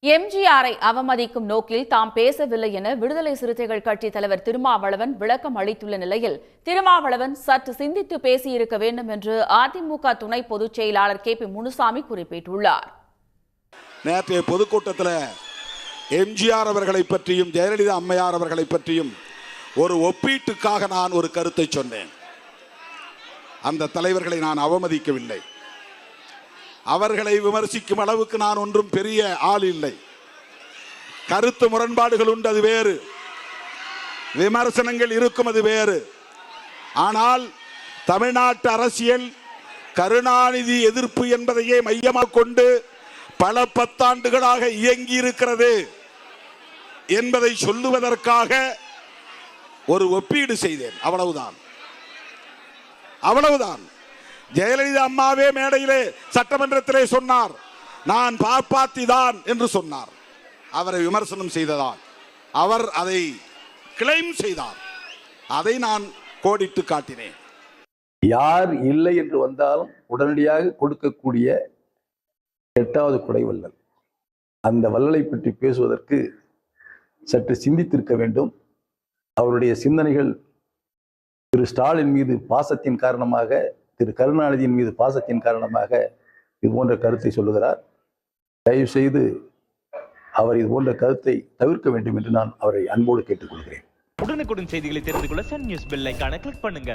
எம்ஜிஆரை அவமதிக்கும் நோக்கில் தாம் பேசவில்லை என விடுதலை சிறுத்தைகள் கட்சித் தலைவர் திருமாவளவன் விளக்கம் அளித்துள்ள நிலையில் திருமாவளவன் சற்று சிந்தித்து பேசியிருக்க வேண்டும் என்று அதிமுக துணை பொதுச் செயலாளர் கே.பி. முனுசாமி குறிப்பிட்டுள்ளார். நேற்றைய பொதுக்கூட்டத்தில் எம்ஜிஆர் அவர்களை பற்றியும் ஜெயலலிதா அம்மையார் அவர்களை பற்றியும் ஒரு ஒப்பீட்டுக்காக நான் ஒரு கருத்தை சொன்னேன். அந்த தலைவர்களை நான் அவமதிக்கவில்லை. அவர்களை விமர்சிக்கும் அளவுக்கு நான் ஒன்றும் பெரிய ஆள் இல்லை. கருத்து முரண்பாடுகள் உண்டு, அது வேறு. விமர்சனங்கள் இருக்கும், அது வேறு. ஆனால் தமிழ்நாட்டு அரசியல் கருணாநிதி எதிர்ப்பு என்பதையே மையமாக கொண்டு பல பத்தாண்டுகளாக இயங்கி இருக்கிறது என்பதை சொல்லுவதற்காக ஒரு ஒப்பீடு செய்தேன். அவ்வளவுதான். ஜெயலலிதா அம்மாவே மேடையிலே சட்டமன்றத்திலே சொன்னார், நான் பாப்பாத்தி தான் என்று சொன்னார். அவரை விமர்சனம் செய்ததால் அவர் அதை கிளைம் செய்தார். அதை நான் கோடிட்டு காட்டினேன். யார் இல்லை என்று வந்தாலும் உடனடியாக கொடுக்கக்கூடிய 8வது குடை வள்ளல். அந்த வள்ளலை பற்றி பேசுவதற்கு சற்று சிந்தித்திருக்க வேண்டும். அவருடைய சிந்தனைகள் திரு ஸ்டாலின் மீது பாசத்தின் காரணமாக, திரு கருணாநிதியின் மீது பாசத்தின் காரணமாக இது போன்ற கருத்தை சொல்லுகிறார். தயவு செய்து அவர் இது போன்ற கருத்தை தவிர்க்க வேண்டும் என்று நான் அவரை அன்போடு கேட்டுக்கொள்கிறேன். உடனுக்குடன் செய்திகளை தெரிந்து கொள்ள சன் நியூஸ் பெல் ஐகானை கிளிக் பண்ணுங்க.